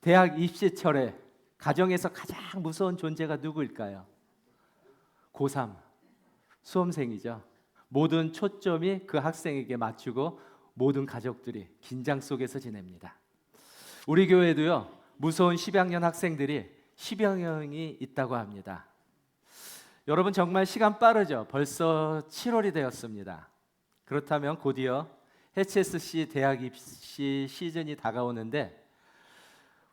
대학 입시철에 가정에서 가장 무서운 존재가 누구일까요? 고3 수험생이죠. 모든 초점이 그 학생에게 맞추고 모든 가족들이 긴장 속에서 지냅니다. 우리 교회도요, 무서운 10학년 학생들이 10여 명이 있다고 합니다. 여러분, 정말 시간 빠르죠? 벌써 7월이 되었습니다. 그렇다면 곧이어 HSC 대학 입시 시즌이 다가오는데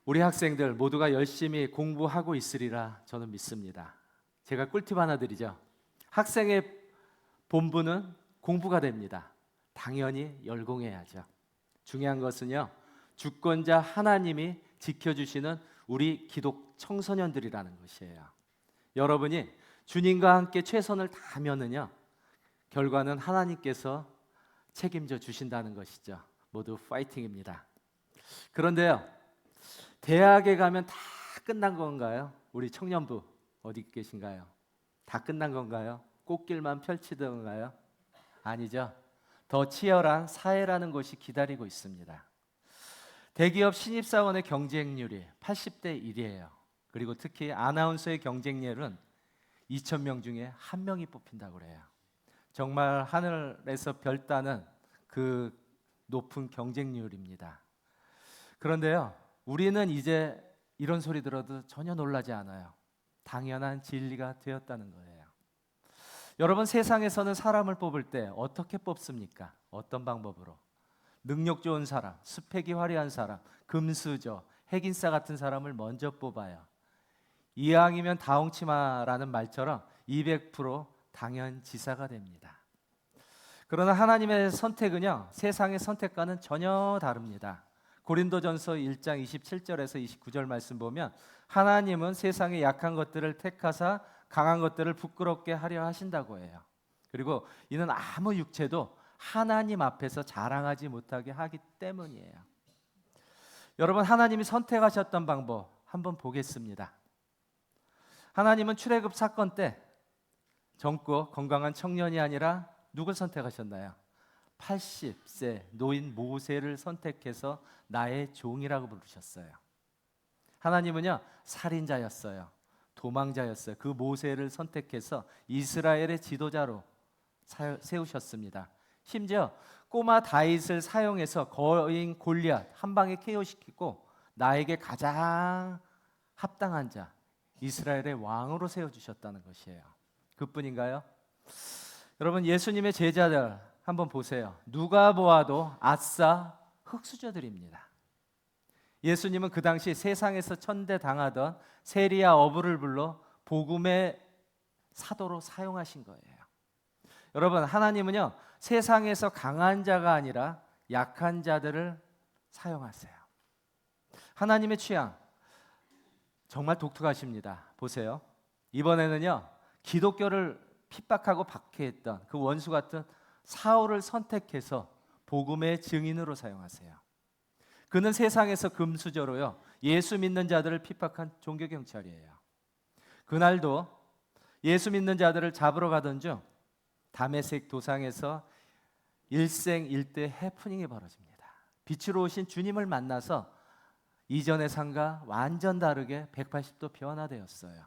우리 학생들 모두가 열심히 공부하고 있으리라 저는 믿습니다. 제가 꿀팁 하나 드리죠. 학생의 본분은 공부가 됩니다. 당연히 열공해야죠. 중요한 것은요, 주권자 하나님이 지켜주시는 우리 기독 청소년들이라는 것이에요. 여러분이 주님과 함께 최선을 다하면은요, 결과는 하나님께서 책임져 주신다는 것이죠. 모두 파이팅입니다. 그런데요, 대학에 가면 다 끝난 건가요? 우리 청년부 어디 계신가요? 다 끝난 건가요? 꽃길만 펼치던가요? 아니죠. 더 치열한 사회라는 것이 기다리고 있습니다. 대기업 신입사원의 경쟁률이 80대 1이에요. 그리고 특히 아나운서의 경쟁률은 2,000명 중에 1명이 뽑힌다고 그래요. 정말 하늘에서 별 따는 그 높은 경쟁률입니다. 그런데요, 우리는 이제 이런 소리 들어도 전혀 놀라지 않아요. 당연한 진리가 되었다는 거예요. 여러분, 세상에서는 사람을 뽑을 때 어떻게 뽑습니까? 어떤 방법으로? 능력 좋은 사람, 스펙이 화려한 사람, 금수저, 핵인싸 같은 사람을 먼저 뽑아요. 이왕이면 다홍치마라는 말처럼 200% 당연지사가 됩니다. 그러나 하나님의 선택은요, 세상의 선택과는 전혀 다릅니다. 고린도전서 1장 27절에서 29절 말씀 보면 하나님은 세상의 약한 것들을 택하사 강한 것들을 부끄럽게 하려 하신다고 해요. 그리고 이는 아무 육체도 하나님 앞에서 자랑하지 못하게 하기 때문이에요. 여러분, 하나님이 선택하셨던 방법 한번 보겠습니다. 하나님은 출애굽 사건 때 젊고 건강한 청년이 아니라 누굴 선택하셨나요? 80세 노인 모세를 선택해서 나의 종이라고 부르셨어요. 하나님은요, 살인자였어요. 도망자였어요. 그 모세를 선택해서 이스라엘의 지도자로 세우셨습니다. 심지어 꼬마 다윗을 사용해서 거인 골리앗 한 방에 KO시키고 나에게 가장 합당한 자, 이스라엘의 왕으로 세워주셨다는 것이에요. 그뿐인가요? 여러분, 예수님의 제자들 한번 보세요. 누가 보아도 아싸 흙수저들입니다. 예수님은 그 당시 세상에서 천대당하던 세리와 어부를 불러 복음의 사도로 사용하신 거예요. 여러분, 하나님은요, 세상에서 강한 자가 아니라 약한 자들을 사용하세요. 하나님의 취향 정말 독특하십니다. 보세요. 이번에는요, 기독교를 핍박하고 박해했던 그 원수 같은 사울을 선택해서 복음의 증인으로 사용하세요. 그는 세상에서 금수저로요, 예수 믿는 자들을 핍박한 종교 경찰이에요. 그날도 예수 믿는 자들을 잡으러 가던 중 다메섹 도상에서 일생일대 해프닝이 벌어집니다. 빛으로 오신 주님을 만나서 이전의 삶과 완전 다르게 180도 변화되었어요.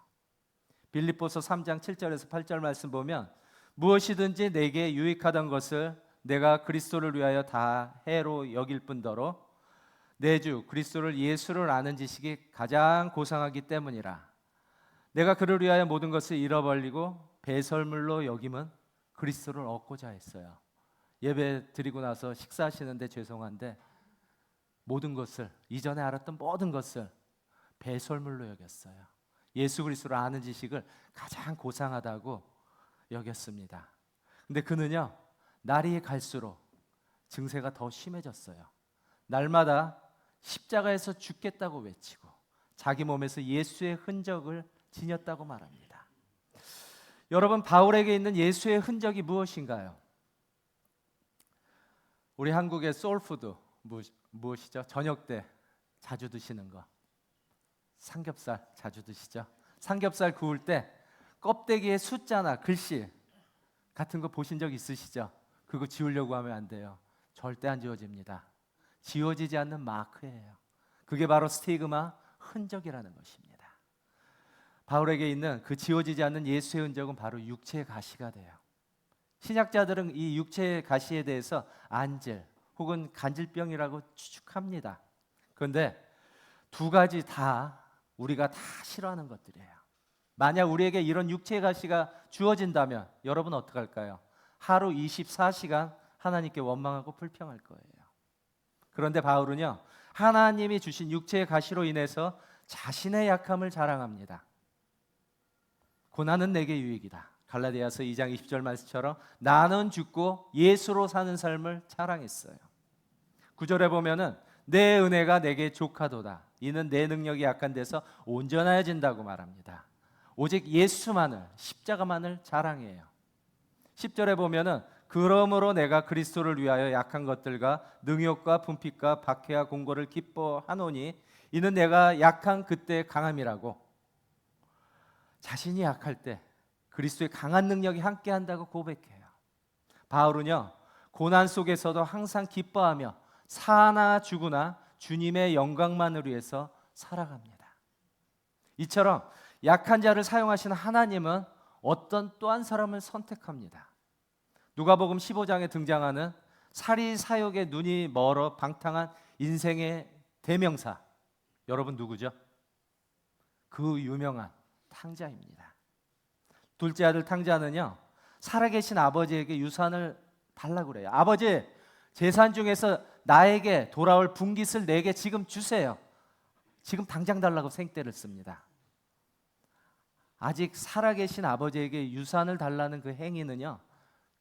빌립보서 3장 7절에서 8절 말씀 보면 무엇이든지 내게 유익하던 것을 내가 그리스도를 위하여 다 해로 여길 뿐더러 내 주 그리스도를 예수를 아는 지식이 가장 고상하기 때문이라. 내가 그를 위하여 모든 것을 잃어버리고 배설물로 여김은 그리스도를 얻고자 했어요. 예배 드리고 나서 식사하시는데 죄송한데 모든 것을, 이전에 알았던 모든 것을 배설물로 여겼어요. 예수 그리스도를 아는 지식을 가장 고상하다고 여겼습니다. 근데 그는요, 날이 갈수록 증세가 더 심해졌어요. 날마다 십자가에서 죽겠다고 외치고 자기 몸에서 예수의 흔적을 지녔다고 말합니다. 여러분, 바울에게 있는 예수의 흔적이 무엇인가요? 우리 한국의 소울푸드 무엇이죠? 저녁 때 자주 드시는 거, 삼겹살 자주 드시죠? 삼겹살 구울 때 껍데기에 숫자나 글씨 같은 거 보신 적 있으시죠? 그거 지우려고 하면 안 돼요. 절대 안 지워집니다. 지워지지 않는 마크예요. 그게 바로 스티그마, 흔적이라는 것입니다. 바울에게 있는 그 지워지지 않는 예수의 흔적은 바로 육체의 가시가 돼요. 신약자들은 이 육체의 가시에 대해서 안질 혹은 간질병이라고 추측합니다. 그런데 두 가지 다 우리가 다 싫어하는 것들이에요. 만약 우리에게 이런 육체의 가시가 주어진다면 여러분 어떡할까요? 하루 24시간 하나님께 원망하고 불평할 거예요. 그런데 바울은요, 하나님이 주신 육체의 가시로 인해서 자신의 약함을 자랑합니다. 고난은 내게 유익이다. 갈라디아서 2장 20절 말씀처럼 나는 죽고 예수로 사는 삶을 자랑했어요. 9절에 보면은 내 은혜가 내게 족하도다. 이는 내 능력이 약한 데서 온전하여진다고 말합니다. 오직 예수만을, 십자가만을 자랑해요. 10절에 보면은 그러므로 내가 그리스도를 위하여 약한 것들과 능욕과 분핍과 박해와 공고를 기뻐하노니 이는 내가 약한 그때 강함이라고. 자신이 약할 때 그리스도의 강한 능력이 함께한다고 고백해요. 바울은요, 고난 속에서도 항상 기뻐하며 사나 죽으나 주님의 영광만을 위해서 살아갑니다. 이처럼 약한 자를 사용하시는 하나님은 어떤 또 한 사람을 선택합니다. 누가복음 15장에 등장하는 사리사욕의 눈이 멀어 방탕한 인생의 대명사, 여러분 누구죠? 그 유명한 탕자입니다. 둘째 아들 탕자는요, 살아계신 아버지에게 유산을 달라고 그래요. 아버지, 재산 중에서 나에게 돌아올 분깃을 내게 지금 주세요. 지금 당장 달라고 생떼를 씁니다. 아직 살아계신 아버지에게 유산을 달라는 그 행위는요,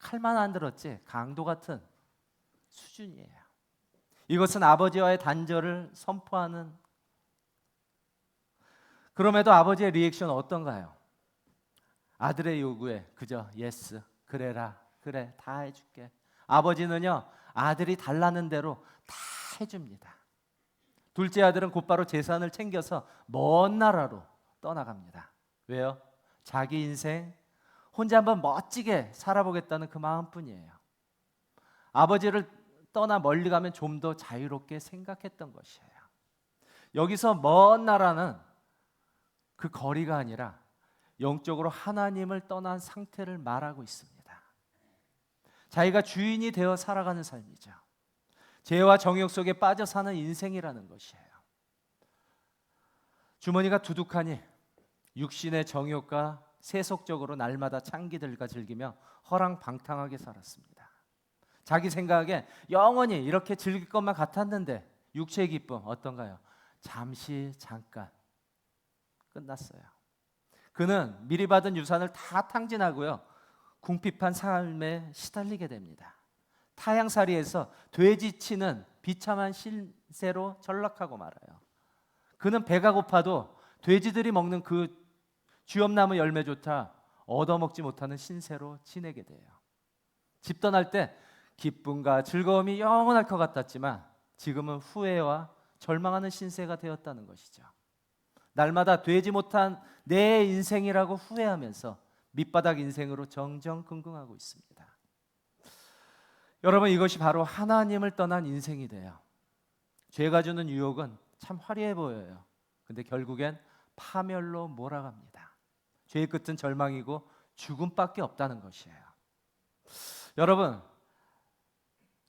칼만 안 들었지 강도 같은 수준이에요. 이것은 아버지와의 단절을 선포하는. 그럼에도 아버지의 리액션은 어떤가요? 아들의 요구에 그저 예스, 그래라, 그래, 다 해줄게. 아버지는요, 아들이 달라는 대로 다 해줍니다. 둘째 아들은 곧바로 재산을 챙겨서 먼 나라로 떠나갑니다. 왜요? 자기 인생 혼자 한번 멋지게 살아보겠다는 그 마음뿐이에요. 아버지를 떠나 멀리 가면 좀 더 자유롭게 생각했던 것이에요. 여기서 먼 나라는 그 거리가 아니라 영적으로 하나님을 떠난 상태를 말하고 있습니다. 자기가 주인이 되어 살아가는 삶이죠. 죄와 정욕 속에 빠져 사는 인생이라는 것이에요. 주머니가 두둑하니 육신의 정욕과 세속적으로 날마다 창기들과 즐기며 허랑방탕하게 살았습니다. 자기 생각에 영원히 이렇게 즐길 것만 같았는데 육체의 기쁨 어떤가요? 잠시 잠깐 끝났어요. 그는 미리 받은 유산을 다 탕진하고요, 궁핍한 삶에 시달리게 됩니다. 타향살이에서 돼지치는 비참한 신세로 전락하고 말아요. 그는 배가 고파도 돼지들이 먹는 그 쥐엄나무 열매조차 얻어먹지 못하는 신세로 지내게 돼요. 집 떠날 때 기쁨과 즐거움이 영원할 것 같았지만 지금은 후회와 절망하는 신세가 되었다는 것이죠. 날마다 되지 못한 내 인생이라고 후회하면서 밑바닥 인생으로 정정긍긍하고 있습니다. 여러분, 이것이 바로 하나님을 떠난 인생이 돼요. 죄가 주는 유혹은 참 화려해 보여요. 근데 결국엔 파멸로 몰아갑니다. 죄의 끝은 절망이고 죽음밖에 없다는 것이에요. 여러분,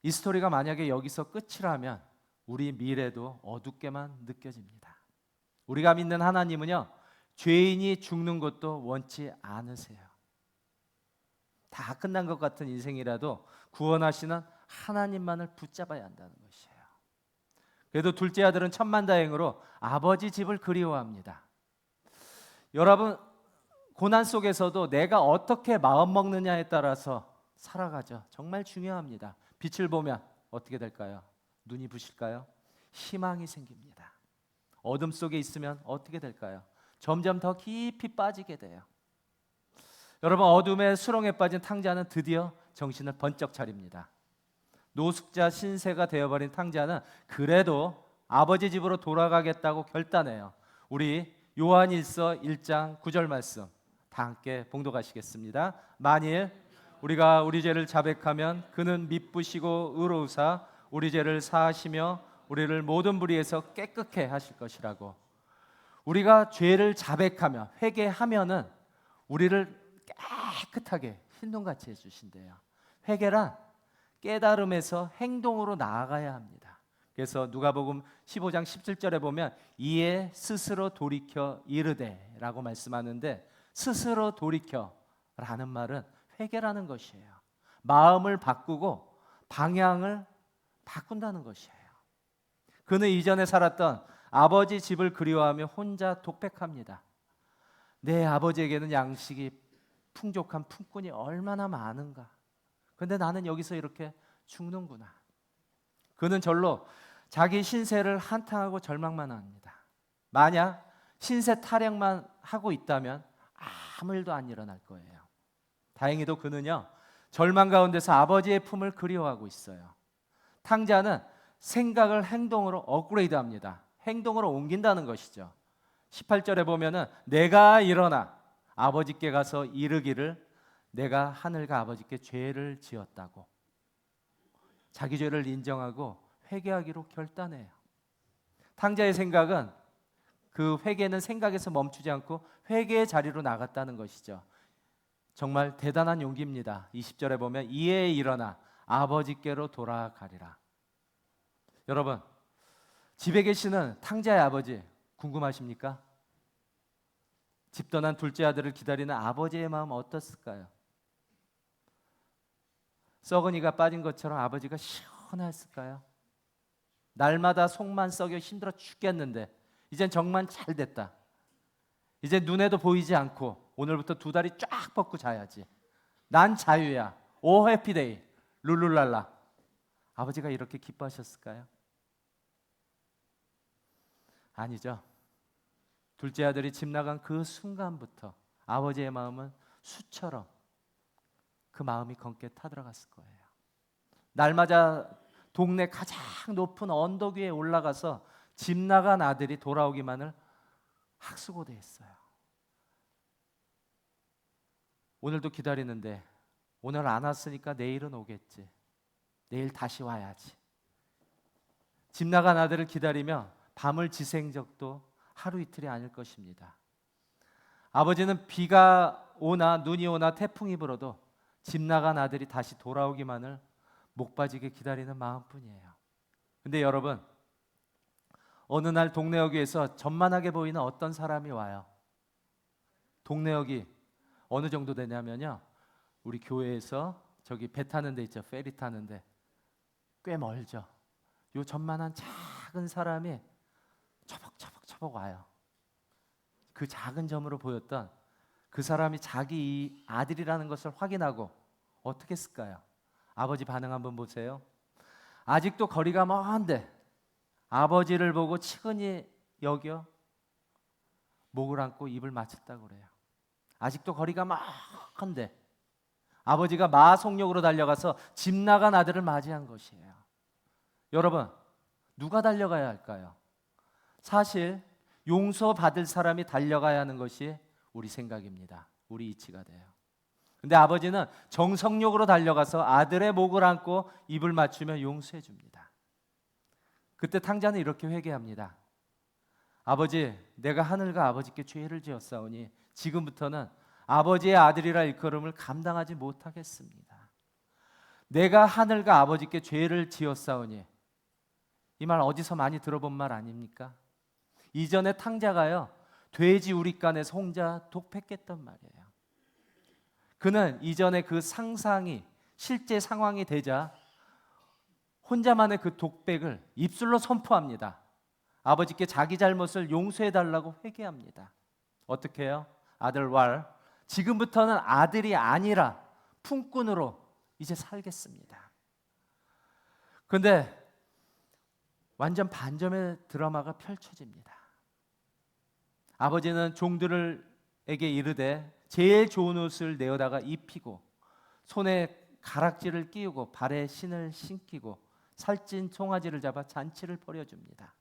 이 스토리가 만약에 여기서 끝이라면 우리 미래도 어둡게만 느껴집니다. 우리가 믿는 하나님은요, 죄인이 죽는 것도 원치 않으세요. 다 끝난 것 같은 인생이라도 구원하시는 하나님만을 붙잡아야 한다는 것이에요. 그래도 둘째 아들은 천만다행으로 아버지 집을 그리워합니다. 여러분, 고난 속에서도 내가 어떻게 마음 먹느냐에 따라서 살아가죠. 정말 중요합니다. 빛을 보면 어떻게 될까요? 눈이 부실까요? 희망이 생깁니다. 어둠 속에 있으면 어떻게 될까요? 점점 더 깊이 빠지게 돼요. 여러분, 어둠의 수렁에 빠진 탕자는 드디어 정신을 번쩍 차립니다. 노숙자 신세가 되어버린 탕자는 그래도 아버지 집으로 돌아가겠다고 결단해요. 우리 요한일서 1장 9절 말씀 다 함께 봉독하시겠습니다. 만일 우리가 우리 죄를 자백하면 그는 미쁘시고 의로우사 우리 죄를 사하시며 우리를 모든 불의에서 깨끗게 하실 것이라고. 우리가 죄를 자백하며 회개하면은 우리를 깨끗하게 흰동같이 해주신대요. 회개란 깨달음에서 행동으로 나아가야 합니다. 그래서 누가복음 15장 17절에 보면 이에 스스로 돌이켜 이르되 라고 말씀하는데, 스스로 돌이켜 라는 말은 회개라는 것이에요. 마음을 바꾸고 방향을 바꾼다는 것이에요. 그는 이전에 살았던 아버지 집을 그리워하며 혼자 독백합니다. 내 아버지에게는 양식이 풍족한 품꾼이 얼마나 많은가. 그런데 나는 여기서 이렇게 죽는구나. 그는 절로 자기 신세를 한탄하고 절망만 합니다. 만약 신세 타령만 하고 있다면 아무 일도 안 일어날 거예요. 다행히도 그는요, 절망 가운데서 아버지의 품을 그리워하고 있어요. 탕자는 생각을 행동으로 업그레이드합니다. 행동으로 옮긴다는 것이죠. 18절에 보면은 내가 일어나 아버지께 가서 이르기를 내가 하늘과 아버지께 죄를 지었다고, 자기 죄를 인정하고 회개하기로 결단해요. 탕자의 생각은, 그 회개는 생각에서 멈추지 않고 회개의 자리로 나갔다는 것이죠. 정말 대단한 용기입니다. 20절에 보면 이에 일어나 아버지께로 돌아가리라. 여러분, 집에 계시는 탕자의 아버지 궁금하십니까? 집 떠난 둘째 아들을 기다리는 아버지의 마음 어떻을까요? 썩은이가 빠진 것처럼 아버지가 시원했을까요? 날마다 속만 썩여 힘들어 죽겠는데 이젠 정말 잘 됐다. 이제 눈에도 보이지 않고 오늘부터 두 다리 쫙 뻗고 자야지. 난 자유야. 오 해피데이. 룰루랄라. 아버지가 이렇게 기뻐하셨을까요? 아니죠. 둘째 아들이 집 나간 그 순간부터 아버지의 마음은 수처럼 그 마음이 검게 타들어갔을 거예요. 날마다 동네 가장 높은 언덕 위에 올라가서 집 나간 아들이 돌아오기만을 학수고대했어요. 오늘도 기다리는데 오늘 안 왔으니까 내일은 오겠지. 내일 다시 와야지. 집 나간 아들을 기다리며 밤을 지샌 적도 하루 이틀이 아닐 것입니다. 아버지는 비가 오나 눈이 오나 태풍이 불어도 집 나간 아들이 다시 돌아오기만을 목 빠지게 기다리는 마음뿐이에요. 근데 여러분, 어느 날 동네역에서 전만하게 보이는 어떤 사람이 와요. 동네역이 어느 정도 되냐면요, 우리 교회에서 저기 배 타는 데 있죠. 페리 타는데 꽤 멀죠. 요 전만한 작은 사람이 처벅처벅 와요. 그 작은 점으로 보였던 그 사람이 자기 아들이라는 것을 확인하고 어떻게 했을까요? 아버지 반응 한번 보세요. 아직도 거리가 먼데 아버지를 보고 측은히 여겨 목을 안고 입을 맞췄다고 그래요. 아직도 거리가 먼데 아버지가 마속력으로 달려가서 집 나간 아들을 맞이한 것이에요. 여러분, 누가 달려가야 할까요? 사실 용서받을 사람이 달려가야 하는 것이 우리 생각입니다. 우리 이치가 돼요. 근데 아버지는 정성력으로 달려가서 아들의 목을 안고 입을 맞추며 용서해 줍니다. 그때 탕자는 이렇게 회개합니다. 아버지, 내가 하늘과 아버지께 죄를 지었사오니 지금부터는 아버지의 아들이라 일컬음을 감당하지 못하겠습니다. 내가 하늘과 아버지께 죄를 지었사오니, 이 말 어디서 많이 들어본 말 아닙니까? 이전에 탕자가요, 돼지 우릿간에서 혼자 독백했던 말이에요. 그는 이전에 그 상상이 실제 상황이 되자 혼자만의 그 독백을 입술로 선포합니다. 아버지께 자기 잘못을 용서해달라고 회개합니다. 어떻게 해요? 아들 왈, 지금부터는 아들이 아니라 품꾼으로 이제 살겠습니다. 그런데 완전 반전의 드라마가 펼쳐집니다. 아버지는 종들에게 이르되 제일 좋은 옷을 내어다가 입히고 손에 가락지를 끼우고 발에 신을 신기고 살찐 송아지를 잡아 잔치를 벌여줍니다.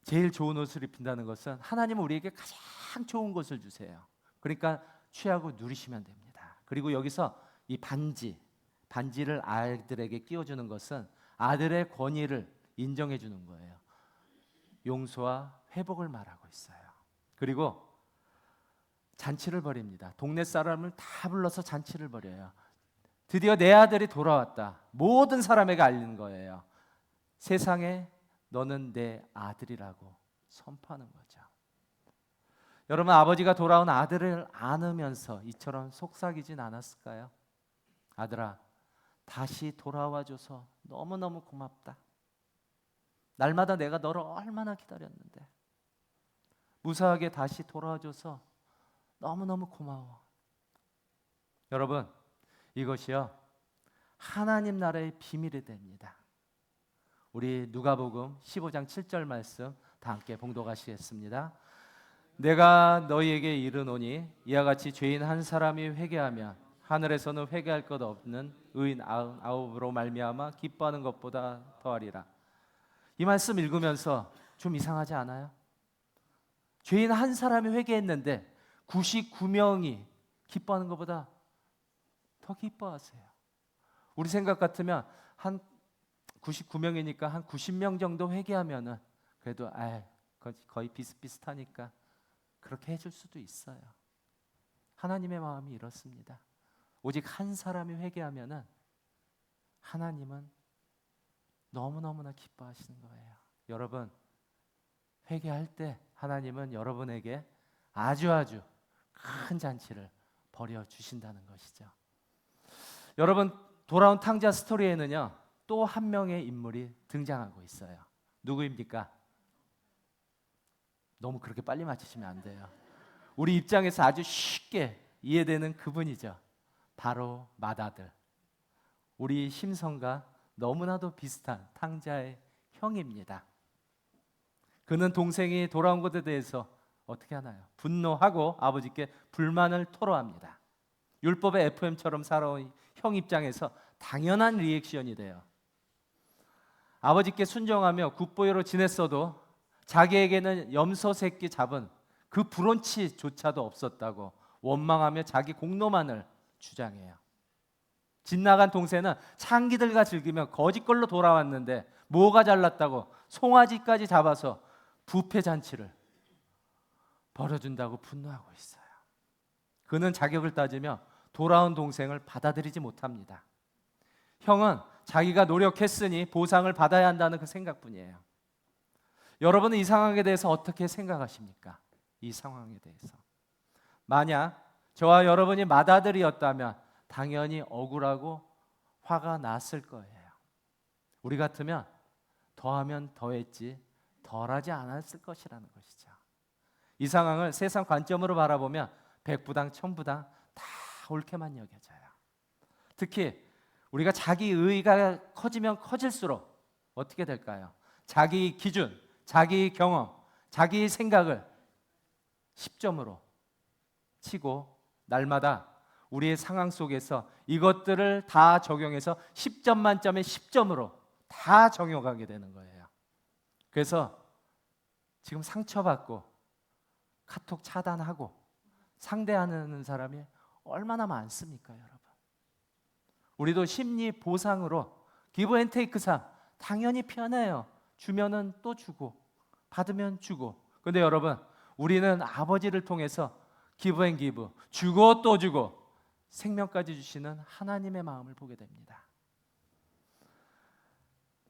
제일 좋은 옷을 입힌다는 것은 하나님은 우리에게 가장 좋은 것을 주세요. 그러니까 취하고 누리시면 됩니다. 그리고 여기서 이 반지를 아이들에게 끼워주는 것은 아들의 권위를 인정해 주는 거예요. 용서와 회복을 말하고 있어요. 그리고 잔치를 벌입니다. 동네 사람을 다 불러서 잔치를 벌여요. 드디어 내 아들이 돌아왔다. 모든 사람에게 알리는 거예요. 세상에 너는 내 아들이라고 선포하는 거죠. 여러분, 아버지가 돌아온 아들을 안으면서 이처럼 속삭이진 않았을까요? 아들아, 다시 돌아와줘서 너무너무 고맙다. 날마다 내가 너를 얼마나 기다렸는데 무사하게 다시 돌아와줘서 너무너무 고마워. 여러분, 이것이요 하나님 나라의 비밀이 됩니다. 우리 누가복음 15장 7절 말씀 다 함께 봉독하시겠습니다. 내가 너희에게 이르노니 이와 같이 죄인 한 사람이 회개하면 하늘에서는 회개할 것 없는 의인 99으로 말미암아 기뻐하는 것보다 더하리라. 이 말씀 읽으면서 좀 이상하지 않아요? 죄인 한 사람이 회개했는데 99명이 기뻐하는 것보다 더 기뻐하세요. 우리 생각 같으면 한 99명이니까 한 90명 정도 회개하면은 그래도 거의 비슷비슷하니까 그렇게 해줄 수도 있어요. 하나님의 마음이 이렇습니다. 오직 한 사람이 회개하면은 하나님은 너무너무나 기뻐하시는 거예요. 여러분, 회개할 때 하나님은 여러분에게 아주 큰 잔치를 벌여 주신다는 것이죠. 여러분, 돌아온 탕자 스토리에는요 또 한 명의 인물이 등장하고 있어요. 누구입니까? 너무 그렇게 빨리 맞히시면 안 돼요. 우리 입장에서 아주 쉽게 이해되는 그분이죠. 바로 맏아들. 우리 심성과 너무나도 비슷한 탕자의 형입니다. 그는 동생이 돌아온 것에 대해서 어떻게 하나요? 분노하고 아버지께 불만을 토로합니다. 율법의 FM처럼 살아온 형 입장에서 당연한 리액션이 돼요. 아버지께 순종하며 굿보이로 지냈어도 자기에게는 염소 새끼 잡은 그 브론치조차도 없었다고 원망하며 자기 공로만을 주장해요. 집 나간 동생은 창기들과 즐기며 거짓걸로 돌아왔는데 뭐가 잘났다고 송아지까지 잡아서 부패 잔치를 벌어준다고 분노하고 있어요. 그는 자격을 따지며 돌아온 동생을 받아들이지 못합니다. 형은 자기가 노력했으니 보상을 받아야 한다는 그 생각뿐이에요. 여러분은 이 상황에 대해서 어떻게 생각하십니까? 이 상황에 대해서 만약 저와 여러분이 맏아들이었다면 당연히 억울하고 화가 났을 거예요. 우리 같으면 더하면 더했지 덜하지 않았을 것이라는 것이죠. 이 상황을 세상 관점으로 바라보면 백부당 천부당 다 옳게만 여겨져요. 특히 우리가 자기 의의가 커지면 커질수록 어떻게 될까요? 자기 기준, 자기 경험, 자기 생각을 10점으로 치고 날마다 우리의 상황 속에서 이것들을 다 적용해서 10점 만점에 10점으로 다 적용하게 되는 거예요. 그래서 지금 상처받고 카톡 차단하고 상대하는 사람이 얼마나 많습니까, 여러분? 우리도 심리 보상으로 기브 앤 테이크상 당연히 편해요. 주면은 또 주고 받으면 주고. 그런데 여러분, 우리는 아버지를 통해서 기브 앤 기브, 주고 또 주고 생명까지 주시는 하나님의 마음을 보게 됩니다.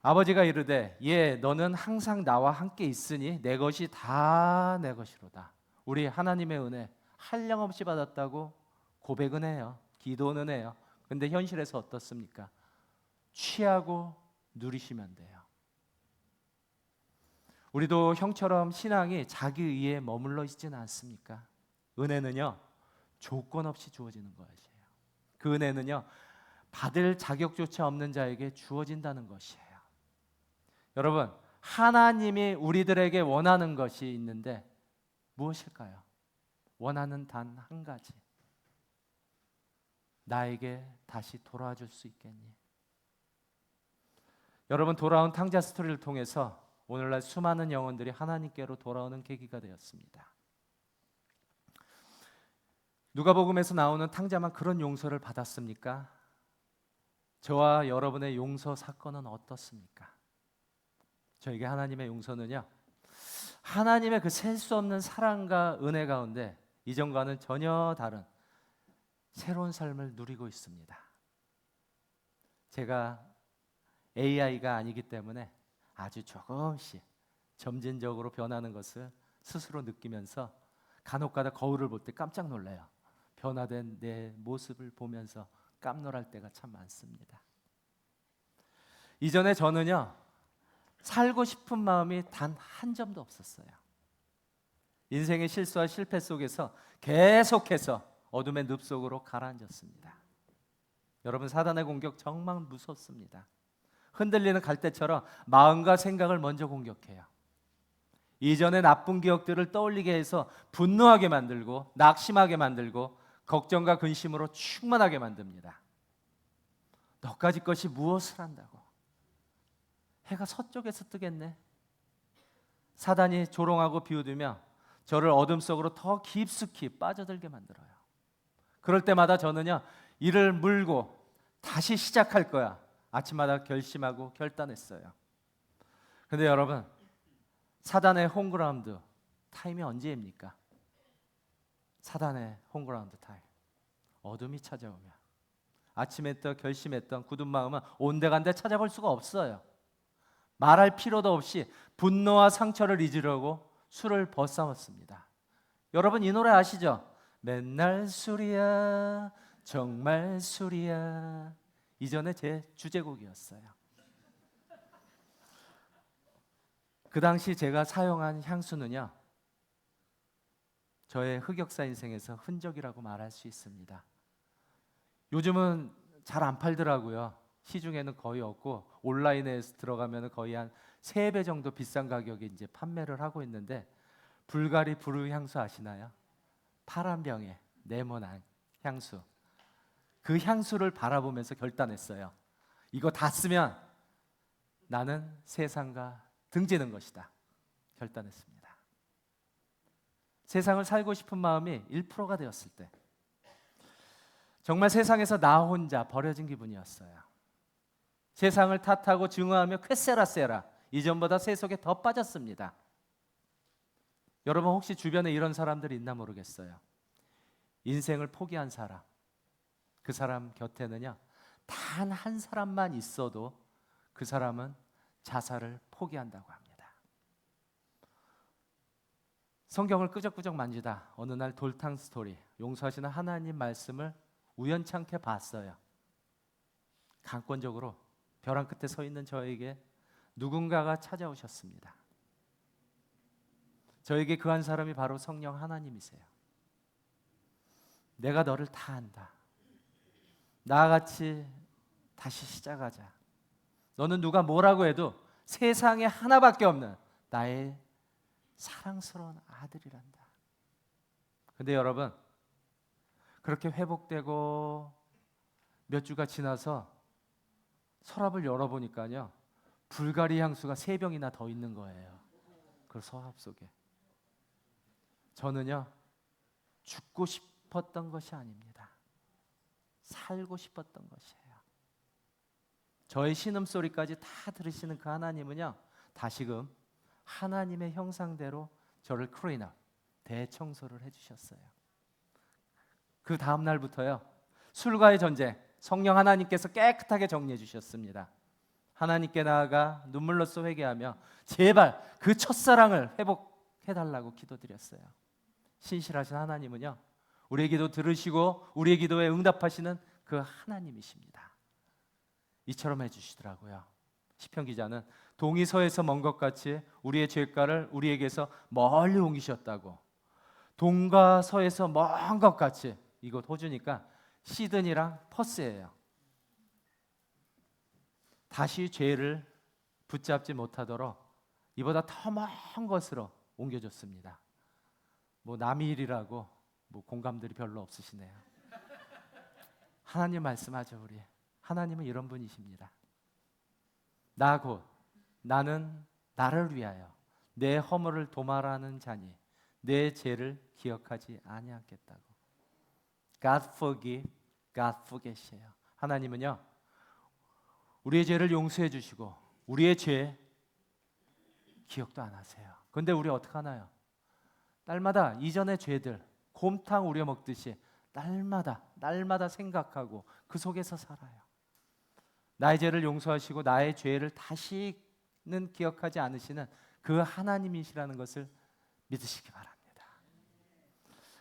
아버지가 이르되 너는 항상 나와 함께 있으니 내 것이 다 내 것이로다. 우리 하나님의 은혜 한량없이 받았다고 고백은 해요. 기도는 해요. 근데 현실에서 어떻습니까? 취하고 누리시면 돼요. 우리도 형처럼 신앙이 자기 의에 머물러 있지는 않습니까? 은혜는요 조건 없이 주어지는 것이에요. 그 은혜는요 받을 자격조차 없는 자에게 주어진다는 것이에요. 여러분, 하나님이 우리들에게 원하는 것이 있는데 무엇일까요? 원하는 단 한 가지. 나에게 다시 돌아와 줄 수 있겠니? 여러분, 돌아온 탕자 스토리를 통해서 오늘날 수많은 영혼들이 하나님께로 돌아오는 계기가 되었습니다. 누가복음에서 나오는 탕자만 그런 용서를 받았습니까? 저와 여러분의 용서 사건은 어떻습니까? 저에게 하나님의 용서는요, 하나님의 그 셀 수 없는 사랑과 은혜 가운데 이전과는 전혀 다른 새로운 삶을 누리고 있습니다. 제가 AI가 아니기 때문에 아주 조금씩 점진적으로 변하는 것을 스스로 느끼면서 간혹가다 거울을 볼 때 깜짝 놀라요. 변화된 내 모습을 보면서 깜놀할 때가 참 많습니다. 이전에 저는요, 살고 싶은 마음이 단 한 점도 없었어요. 인생의 실수와 실패 속에서 계속해서 어둠의 늪 속으로 가라앉았습니다. 여러분, 사단의 공격 정말 무섭습니다. 흔들리는 갈대처럼 마음과 생각을 먼저 공격해요. 이전의 나쁜 기억들을 떠올리게 해서 분노하게 만들고 낙심하게 만들고 걱정과 근심으로 충만하게 만듭니다. 너까지 것이 무엇을 한다고? 해가 서쪽에서 뜨겠네. 사단이 조롱하고 비웃으며 저를 어둠 속으로 더 깊숙이 빠져들게 만들어요. 그럴 때마다 저는요, 이를 물고 다시 시작할 거야. 아침마다 결심하고 결단했어요. 근데 여러분, 사단의 홈그라운드 타임이 언제입니까? 사단의 홈그라운드 타임, 어둠이 찾아오면 아침에 결심했던 굳은 마음은 온데간데 찾아볼 수가 없어요. 말할 필요도 없이 분노와 상처를 잊으려고 술을 벗삼았습니다. 여러분, 이 노래 아시죠? 맨날 술이야, 정말 술이야. 이전에 제 주제곡이었어요. 그 당시 제가 사용한 향수는요, 저의 흑역사 인생에서 흔적이라고 말할 수 있습니다. 요즘은 잘 안 팔더라고요. 시중에는 거의 없고 온라인에 들어가면 거의 한 3배 정도 비싼 가격에 이제 판매를 하고 있는데, 불가리 브루 향수 아시나요? 파란 병에 네모난 향수. 그 향수를 바라보면서 결단했어요. 이거 다 쓰면 나는 세상과 등지는 것이다. 결단했습니다. 세상을 살고 싶은 마음이 1%가 되었을 때 정말 세상에서 나 혼자 버려진 기분이었어요. 세상을 탓하고 증오하며 쾌세라세라, 이전보다 세속에 더 빠졌습니다. 여러분, 혹시 주변에 이런 사람들이 있나 모르겠어요. 인생을 포기한 사람, 그 사람 곁에는요, 단 한 사람만 있어도 그 사람은 자살을 포기한다고 합니다. 성경을 끄적끄적 만지다 어느 날 돌탕 스토리, 용서하시는 하나님 말씀을 우연찮게 봤어요. 강권적으로 벼랑 끝에 서 있는 저에게 누군가가 찾아오셨습니다. 저에게 그 한 사람이 바로 성령 하나님이세요. 내가 너를 다 안다. 나같이 다시 시작하자. 너는 누가 뭐라고 해도 세상에 하나밖에 없는 나의 사랑스러운 아들이란다. 근데 여러분, 그렇게 회복되고 몇 주가 지나서 서랍을 열어보니까요, 불가리 향수가 3병이나 더 있는 거예요. 그 서랍 속에. 저는요, 죽고 싶었던 것이 아닙니다. 살고 싶었던 것이에요. 저의 신음소리까지 다 들으시는 그 하나님은요, 다시금 하나님의 형상대로 저를 클린업, 대청소를 해주셨어요. 그 다음 날부터요, 술과의 전쟁, 성령 하나님께서 깨끗하게 정리해 주셨습니다. 하나님께 나아가 눈물로써 회개하며 제발 그 첫사랑을 회복해달라고 기도드렸어요. 신실하신 하나님은요, 우리의 기도 들으시고 우리의 기도에 응답하시는 그 하나님이십니다. 이처럼 해주시더라고요. 시편 기자는 동이 서에서 먼 것 같이 우리의 죄가를 우리에게서 멀리 옮기셨다고. 동과 서에서 먼 것 같이, 이곳 호주니까 시드니랑 퍼스예요. 다시 죄를 붙잡지 못하도록 이보다 더 먼 것으로 옮겨줬습니다. 뭐 남의 일이라고 뭐 공감들이 별로 없으시네요. 하나님 말씀하죠. 우리 하나님은 이런 분이십니다. 나 곧 나는 나를 위하여 내 허물을 도말하는 자니 내 죄를 기억하지 아니하겠다고. God forgive, God forget이에요. 하나님은요, 우리의 죄를 용서해 주시고 우리의 죄 기억도 안 하세요. 그런데 우리 어떻게 하나요? 날마다 이전의 죄들 곰탕 우려 먹듯이 날마다 생각하고 그 속에서 살아요. 나의 죄를 용서하시고 나의 죄를 다시는 기억하지 않으시는 그 하나님이시라는 것을 믿으시기 바랍니다.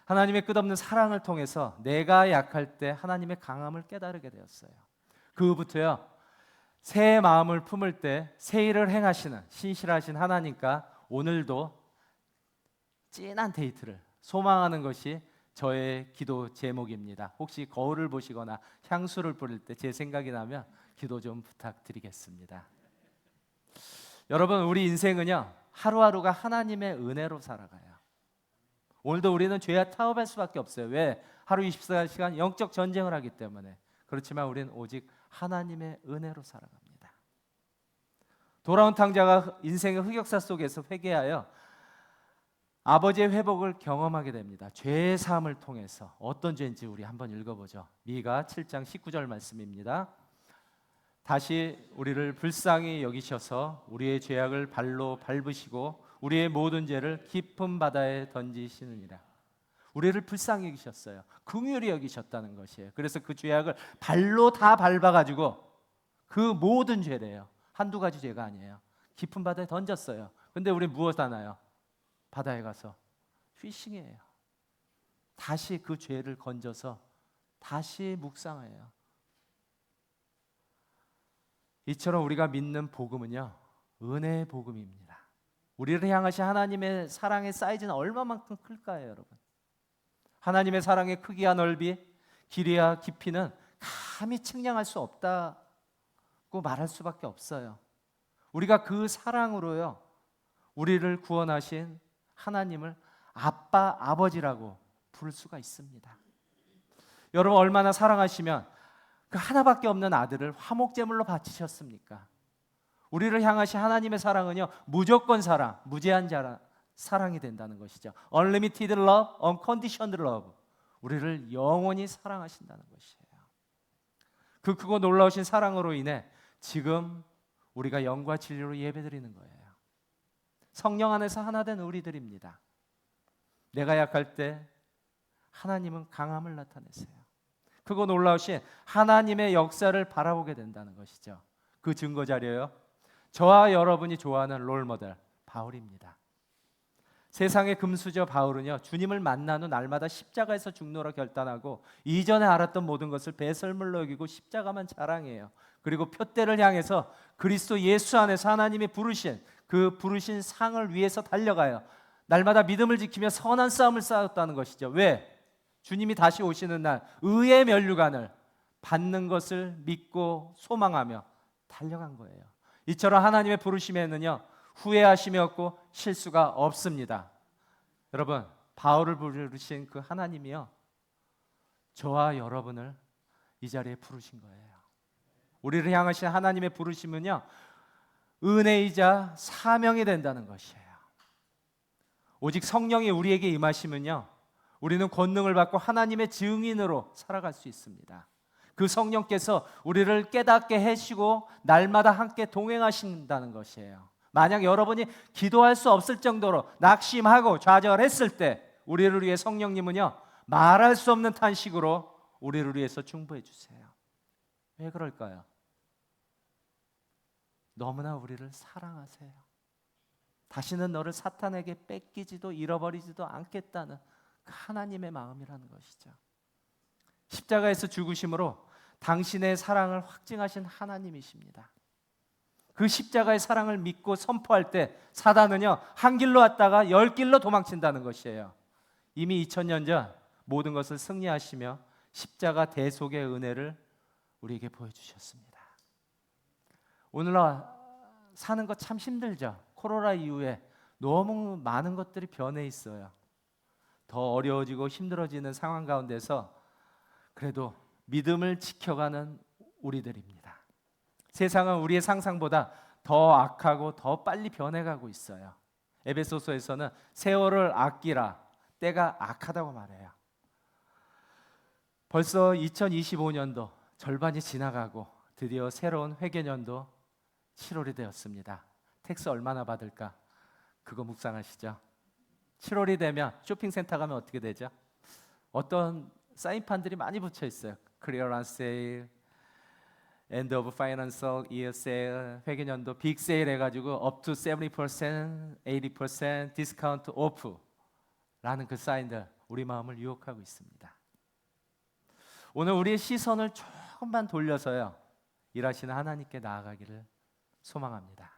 하나님의 끝없는 사랑을 통해서 내가 약할 때 하나님의 강함을 깨달게 되었어요. 그 후부터요, 새 마음을 품을 때 새 일을 행하시는 신실하신 하나님과 오늘도 진한 데이트를 소망하는 것이 저의 기도 제목입니다. 혹시 거울을 보시거나 향수를 뿌릴 때 제 생각이 나면 기도 좀 부탁드리겠습니다. 여러분, 우리 인생은요, 하루하루가 하나님의 은혜로 살아가요. 오늘도 우리는 죄와 타협할 수밖에 없어요. 왜? 하루 24시간 영적 전쟁을 하기 때문에. 그렇지만 우리는 오직 하나님의 은혜로 살아갑니다. 돌아온 탕자가 인생의 흑역사 속에서 회개하여 아버지의 회복을 경험하게 됩니다. 죄의 사함을 통해서. 어떤 죄인지 우리 한번 읽어보죠. 미가 7장 19절 말씀입니다. 다시 우리를 불쌍히 여기셔서 우리의 죄악을 발로 밟으시고 우리의 모든 죄를 깊은 바다에 던지시느니라. 우리를 불쌍히 여기셨어요. 긍휼히 여기셨다는 것이에요. 그래서 그 죄악을 발로 다 밟아가지고 그 모든 죄래요. 한두 가지 죄가 아니에요. 깊은 바다에 던졌어요. 근데 우리 무엇 하나요? 바다에 가서 피싱이에요. 다시 그 죄를 건져서 다시 묵상해요. 이처럼 우리가 믿는 복음은요, 은혜의 복음입니다. 우리를 향하신 하나님의 사랑의 사이즈는 얼마만큼 클까요, 여러분? 하나님의 사랑의 크기와 넓이, 길이와 깊이는 감히 측량할 수 없다고 말할 수밖에 없어요. 우리가 그 사랑으로요, 우리를 구원하신 하나님을 아빠, 아버지라고 부를 수가 있습니다. 여러분, 얼마나 사랑하시면 그 하나밖에 없는 아들을 화목제물로 바치셨습니까? 우리를 향하신 하나님의 사랑은요, 무조건 사랑, 무제한 사랑이 된다는 것이죠. Unlimited love, unconditional love. 우리를 영원히 사랑하신다는 것이에요. 그 크고 놀라우신 사랑으로 인해 지금 우리가 영과 진리로 예배드리는 거예요. 성령 안에서 하나 된 우리들입니다. 내가 약할 때 하나님은 강함을 나타내세요. 크고 놀라우신 하나님의 역사를 바라보게 된다는 것이죠. 그 증거 자료요, 저와 여러분이 좋아하는 롤모델 바울입니다. 세상의 금수저 바울은요, 주님을 만난 후 날마다 십자가에서 죽노라 결단하고 이전에 알았던 모든 것을 배설물로 여기고 십자가만 자랑해요. 그리고 표대를 향해서 그리스도 예수 안에서 하나님이 부르신 그 부르신 상을 위해서 달려가요. 날마다 믿음을 지키며 선한 싸움을 싸웠다는 것이죠. 왜? 주님이 다시 오시는 날 의의 면류관을 받는 것을 믿고 소망하며 달려간 거예요. 이처럼 하나님의 부르심에는요, 후회하심이 없고 실수가 없습니다. 여러분, 바울을 부르신 그 하나님이요, 저와 여러분을 이 자리에 부르신 거예요. 우리를 향하신 하나님의 부르심은요, 은혜이자 사명이 된다는 것이에요. 오직 성령이 우리에게 임하시면요, 우리는 권능을 받고 하나님의 증인으로 살아갈 수 있습니다. 그 성령께서 우리를 깨닫게 해주시고 날마다 함께 동행하신다는 것이에요. 만약 여러분이 기도할 수 없을 정도로 낙심하고 좌절했을 때 우리를 위해 성령님은요, 말할 수 없는 탄식으로 우리를 위해서 중보해 주세요. 왜 그럴까요? 너무나 우리를 사랑하세요. 다시는 너를 사탄에게 뺏기지도 잃어버리지도 않겠다는 그 하나님의 마음이라는 것이죠. 십자가에서 죽으심으로 당신의 사랑을 확증하신 하나님이십니다. 그 십자가의 사랑을 믿고 선포할 때 사단은요, 한 길로 왔다가 10길로 도망친다는 것이에요. 이미 2000년 전 모든 것을 승리하시며 십자가 대속의 은혜를 우리에게 보여주셨습니다. 오늘날 사는 것 참 힘들죠. 코로나 이후에 너무 많은 것들이 변해 있어요. 더 어려워지고 힘들어지는 상황 가운데서 그래도 믿음을 지켜가는 우리들입니다. 세상은 우리의 상상보다 더 악하고 더 빨리 변해가고 있어요. 에베소서에서는 세월을 아끼라, 때가 악하다고 말해요. 벌써 2025년도 절반이 지나가고 드디어 새로운 회계년도 7월이 되었습니다. 텍스 얼마나 받을까? 그거 묵상하시죠. 7월이 되면 쇼핑센터 가면 어떻게 되죠? 어떤 사인판들이 많이 붙여 있어요. 클리어런스 세일, end of financial year sale, 회계년도 빅 세일 해가지고 up to 70%, 80% discount off 라는 그 사인들 우리 마음을 유혹하고 있습니다. 오늘 우리의 시선을 조금만 돌려서요, 일하시는 하나님께 나아가기를 소망합니다.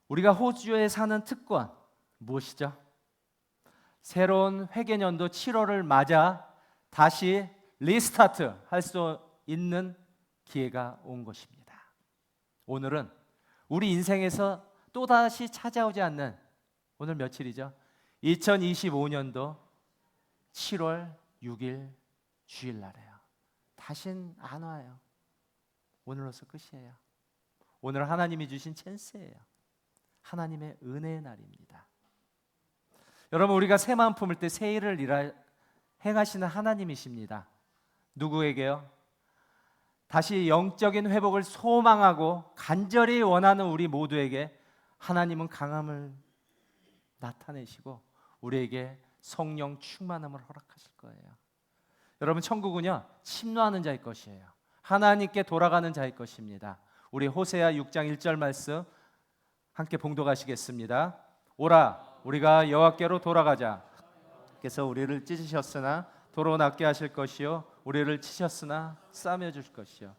우리가 호주에 사는 특권 무엇이죠? 새로운 회계년도 7월을 맞아 다시 리스타트 할 수 있는 기회가 온 것입니다. 오늘은 우리 인생에서 또다시 찾아오지 않는, 오늘 며칠이죠? 2025년도 7월 6일 주일날이에요. 다신 안 와요. 오늘로서 끝이에요. 오늘 하나님이 주신 찬스예요. 하나님의 은혜의 날입니다. 여러분, 우리가 새 마음 품을 때 새 일을 행하시는 하나님이십니다. 누구에게요? 다시 영적인 회복을 소망하고 간절히 원하는 우리 모두에게 하나님은 강함을 나타내시고 우리에게 성령 충만함을 허락하실 거예요. 여러분, 천국은요 침노하는 자의 것이에요. 하나님께 돌아가는 자의 것입니다. 우리 호세아 6장 1절 말씀 함께 봉독하시겠습니다. 오라, 우리가 여호와께로 돌아가자. 께서 우리를 찢으셨으나 도로 낫게 하실 것이요, 우리를 치셨으나 싸매 줄 것이요.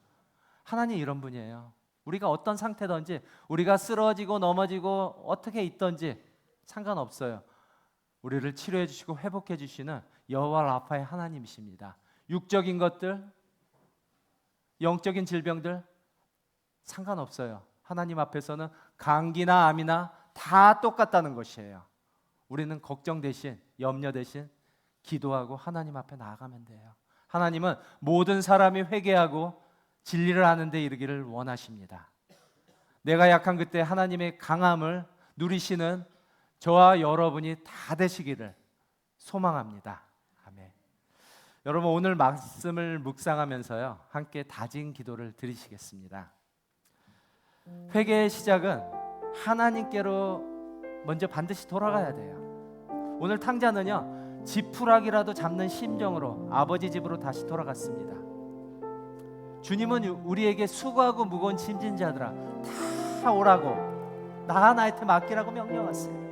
하나님 이런 분이에요. 우리가 어떤 상태든지, 우리가 쓰러지고 넘어지고 어떻게 있든지 상관없어요. 우리를 치료해 주시고 회복해 주시는 여호와 라파의 하나님이십니다. 육적인 것들, 영적인 질병들 상관없어요. 하나님 앞에서는 감기나 암이나 다 똑같다는 것이에요. 우리는 걱정 대신, 염려 대신 기도하고 하나님 앞에 나아가면 돼요. 하나님은 모든 사람이 회개하고 진리를 아는 데 이르기를 원하십니다. 내가 약한 그때 하나님의 강함을 누리시는 저와 여러분이 다 되시기를 소망합니다. 아멘. 여러분, 오늘 말씀을 묵상하면서요 함께 다진 기도를 드리시겠습니다. 회개의 시작은 하나님께로 먼저 반드시 돌아가야 돼요. 오늘 탕자는요 지푸라기라도 잡는 심정으로 아버지 집으로 다시 돌아갔습니다. 주님은 우리에게 수고하고 무거운 짐진 자들아 다 오라고, 나 나한테 맡기라고 명령하세요.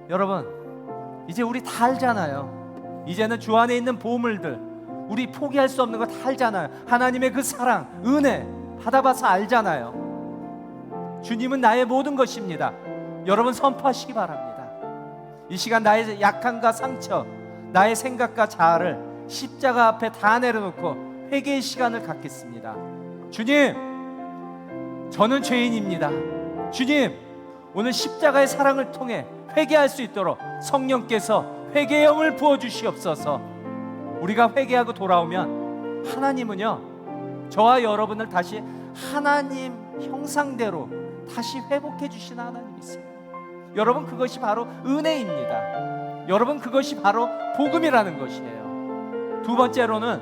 여러분, 이제 우리 다 알잖아요. 이제는 주 안에 있는 보물들, 우리 포기할 수 없는 거 다 알잖아요. 하나님의 그 사랑, 은혜 받아봐서 알잖아요. 주님은 나의 모든 것입니다. 여러분 선포하시기 바랍니다. 이 시간 나의 약함과 상처, 나의 생각과 자아를 십자가 앞에 다 내려놓고 회개의 시간을 갖겠습니다. 주님, 저는 죄인입니다. 주님, 오늘 십자가의 사랑을 통해 회개할 수 있도록 성령께서 회개의 영을 부어주시옵소서. 우리가 회개하고 돌아오면 하나님은요 저와 여러분을 다시 하나님 형상대로 다시 회복해 주시는 하나님이세요. 여러분, 그것이 바로 은혜입니다. 여러분, 그것이 바로 복음이라는 것이에요. 두 번째로는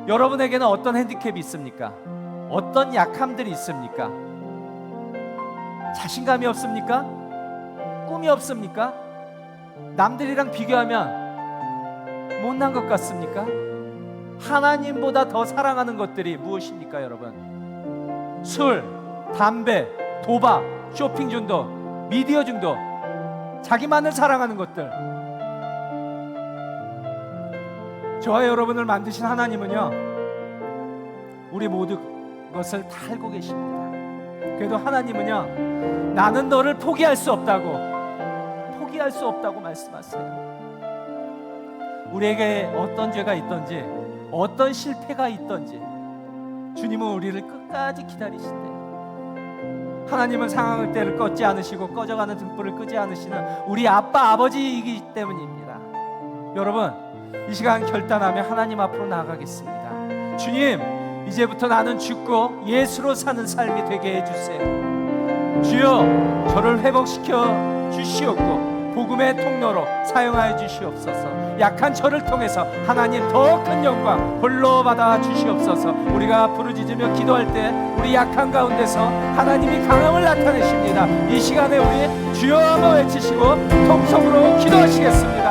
여러분에게는 어떤 핸디캡이 있습니까? 어떤 약함들이 있습니까? 자신감이 없습니까? 꿈이 없습니까? 남들이랑 비교하면 못난 것 같습니까? 하나님보다 더 사랑하는 것들이 무엇입니까, 여러분? 술, 담배, 도박, 쇼핑 중독, 미디어 중독, 자기만을 사랑하는 것들. 저와 여러분을 만드신 하나님은요 우리 모두 것을 다 알고 계십니다. 그래도 하나님은요 나는 너를 포기할 수 없다고 말씀하세요. 우리에게 어떤 죄가 있든지 어떤 실패가 있든지 주님은 우리를 끝까지 기다리신대요. 하나님은 상황을 때를 껐지 않으시고 꺼져가는 등불을 끄지 않으시는 우리 아빠 아버지이기 때문입니다. 여러분, 이 시간 결단하며 하나님 앞으로 나아가겠습니다. 주님, 이제부터 나는 죽고 예수로 사는 삶이 되게 해주세요. 주여, 저를 회복시켜 주시옵고 복음의 통로로 사용하여 주시옵소서. 약한 저를 통해서 하나님 더 큰 영광 홀로 받아 주시옵소서. 우리가 부르짖으며 기도할 때 우리 약한 가운데서 하나님이 강함을 나타내십니다. 이 시간에 우리 주여 한번 외치시고 통성으로 기도하시겠습니다.